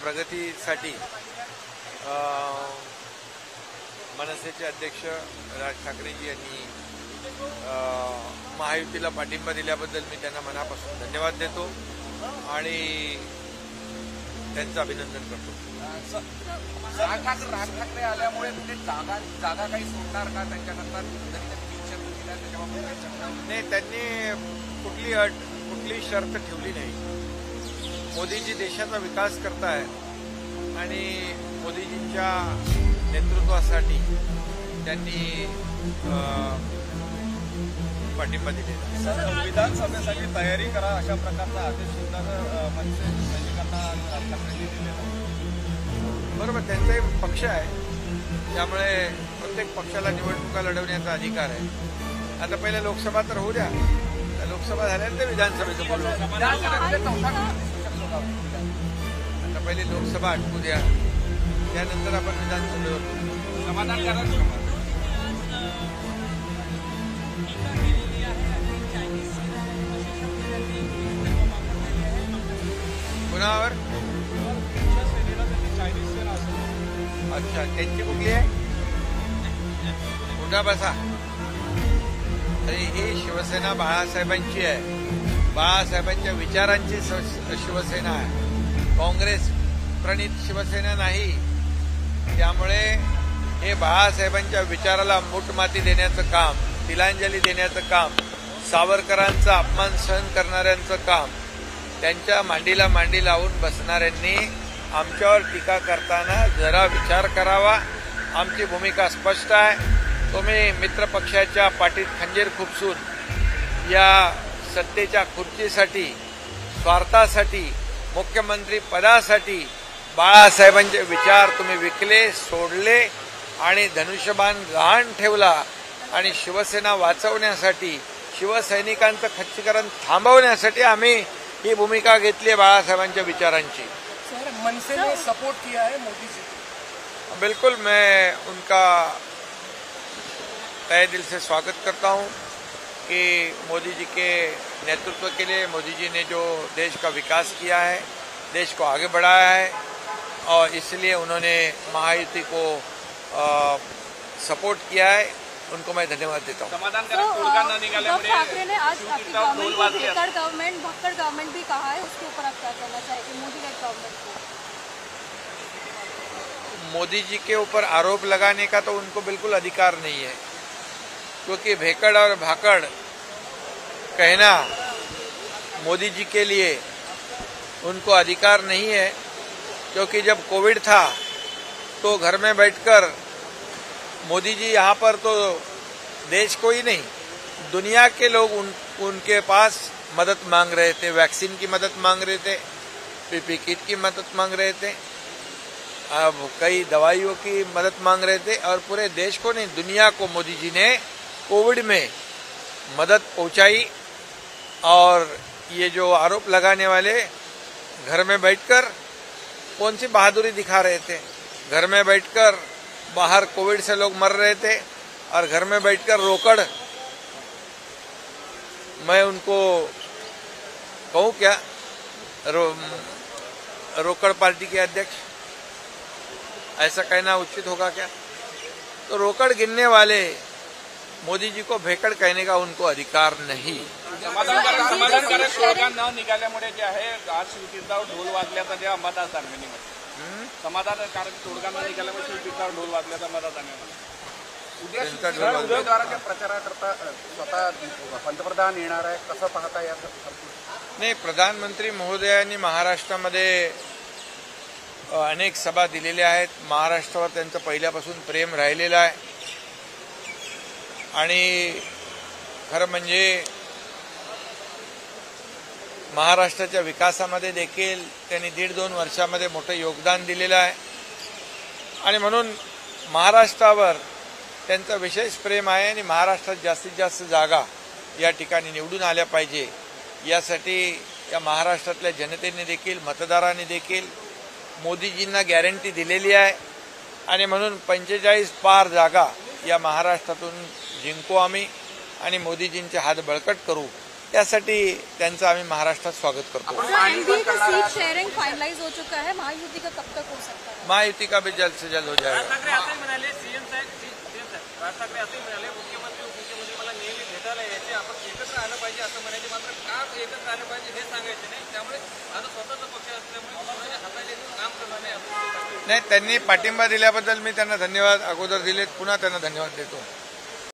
प्रगतीसाठी मनसेचे अध्यक्ष राज ठाकरेजी यांनी महायुतीला पाठिंबा दिल्याबद्दल मी त्यांना मनापासून धन्यवाद देतो आणि त्यांचं अभिनंदन करतो. राज ठाकरे आल्यामुळे जागा काही सोडणार का त्यांच्यानंतर? नाही, त्यांनी कुठली अट कुठली शर्त ठेवली नाही. मोदीजी देशाचा विकास करतायत आणि मोदीजींच्या नेतृत्वासाठी त्यांनी पाठिंबा दिलेला. विधानसभेसाठी तयारी करा अशा प्रकारचा आदेश सुद्धा मनसे सैनिकांना राज ठाकरेंनी दिलेला. बरोबर, त्यांचा एक पक्ष आहे, त्यामुळे प्रत्येक पक्षाला निवडणुका लढवण्याचा अधिकार आहे. आता पहिले लोकसभा तर होऊ द्या, लोकसभा झाल्यानंतर विधानसभेचं बोलू. आता पहिले लोकसभा आटवू द्या, त्यानंतर आपण विधानसभेवर बोलू. समाधानकारक कुणावर? अच्छा, त्यांची कुठली आहे? पुन्हा बसा. अरे ही शिवसेना बाळासाहेबांची आहे, बाळासाहेबांच्या विचारांची शिवसेना आहे, काँग्रेस प्रणित शिवसेना नाही. त्यामुळे हे बाळासाहेबांच्या विचाराला मूठमाती देण्याचं काम, तिलांजली देण्याचं काम, सावरकरांचा अपमान सहन करणाऱ्यांचं काम, त्यांच्या मांडीला मांडी लावून बसणाऱ्यांनी आमच्यावर टीका करताना जरा विचार करावा. आमची भूमिका स्पष्ट आहे. तुम्ही मित्रपक्षाच्या पाठीत खंजीर खुपसून या सत्तेच्या खुर्चीसाठी, स्वार्थासाठी, मुख्यमंत्री पदासाठी बाळासाहेबांचे विचार तुम्ही विकले, सोडले आणि धनुष्यबाण गहाण ठेवला आणि शिवसेना वाचवण्यासाठी, शिवसैनिकांचं खच्चीकरण थांबवण्यासाठी आम्ही ही भूमिका घेतली आहे बाळासाहेबांच्या विचारांची. सर, मनसे ने सपोर्ट किया है मोदी जी. बिल्कुल, मैं उनका तहे दिल से स्वागत करता हूं कि मोदी जी के नेतृत्व के लिए मोदी जी ने जो देश का विकास किया है, देश को आगे बढ़ाया है और इसलिए उन्होंने महायुति को सपोर्ट किया है. उनको मैं धन्यवाद देता हूँ. ठाकरे ने आज गवर्नमेंट भक्कड़ गवर्नमेंट भी कहा है, उसके ऊपर आप क्या कहना चाहेंगे? मोदी गवर्नमेंट को मोदी जी के ऊपर आरोप लगाने का तो उनको बिल्कुल अधिकार नहीं है, क्योंकि भेकड़ और भाकड़ कहना मोदी जी के लिए उनको अधिकार नहीं है. क्योंकि जब कोविड था तो घर में बैठकर मोदी जी यहाँ पर तो देश को ही नहीं, दुनिया के लोग उनके पास मदद मांग रहे थे, वैक्सीन की मदद मांग रहे थे, पीपी किट की मदद मांग रहे थे, अब कई दवाइयों की मदद मांग रहे थे और पूरे देश को नहीं, दुनिया को मोदी जी ने कोविड में मदद पहुंचाई. और ये जो आरोप लगाने वाले घर में बैठकर कौन सी बहादुरी दिखा रहे थे? घर में बैठकर, बाहर कोविड से लोग मर रहे थे और घर में बैठकर रोकड़. मैं उनको कहूं क्या, रोकड़ पार्टी के अध्यक्ष, ऐसा कहना उचित होगा क्या? तो रोकड़ गिनने वाले मोदी जी को भेकड़ कहने का उनको अधिकार नहीं. समाधानकारक तोडगा न निघाल्यामुळे जे आहे आज शिवतीर्थावर ढोल वाजल्याचा जे मतदारसंघामध्ये समाधानकारक तोडगा न निघाल्यामुळे शिवतीर्थावर ढोल वाजल्याचा मतदारसंघामध्ये उमेदवाराच्या प्रचाराकरता स्वतः पंतप्रधान येणार आहे, कसं पाहता या? नाही, प्रधानमंत्री महोदयांनी महाराष्ट्रामध्ये अनेक सभा दिलेल्या आहेत. महाराष्ट्रावर त्यांचं पहिल्यापासून प्रेम राहिलेलं आहे आणि खरं म्हणजे महाराष्ट्राच्या विकासामध्ये देखील त्यांनी 1.5-2 वर्षामध्ये मोठं योगदान दिलेलं आहे आणि म्हणून महाराष्ट्रावर त्यांचं विशेष प्रेम आहे आणि महाराष्ट्रात जास्तीत जास्त जागा या ठिकाणी निवडून आल्या पाहिजे यासाठी या महाराष्ट्रातल्या जनतेने देखील, मतदारांनी देखील मोदीजींना गॅरंटी दिलेली आहे आणि म्हणून 45 पार जागा या महाराष्ट्रातून जिंकू आम्ही आणि मोदीजींचे हात बळकट करू यासाठी त्यांचं आम्ही महाराष्ट्रात स्वागत करतो। एनडीए का सीट शेयरिंग फाइनलाइज हो चुका है, महायुति का कब तक हो सकता है? महायुति का भी जल्द से जल्द हो जाएगा। राज ठाकरे असंही म्हणाले, सीएम साहेब राज ठाकरे असंही म्हणाले, मुख्यमंत्री उपमुख्यमंत्री मला नेहमी भेटायला यायचे, आपण एकत्र आलं पाहिजे असं म्हणायचे, मात्र का एकत्र आलं पाहिजे हे सांगायचे नाही। त्यामुळे आता स्वतःचा पक्ष असल्यामुळे कोणाच्या हाताने काम करणार नाही। नाही, त्यांनी पाठिंबा दिल्याबद्दल मी त्यांना धन्यवाद अगोदर दिलेत, पुन्हा त्यांना धन्यवाद देतो।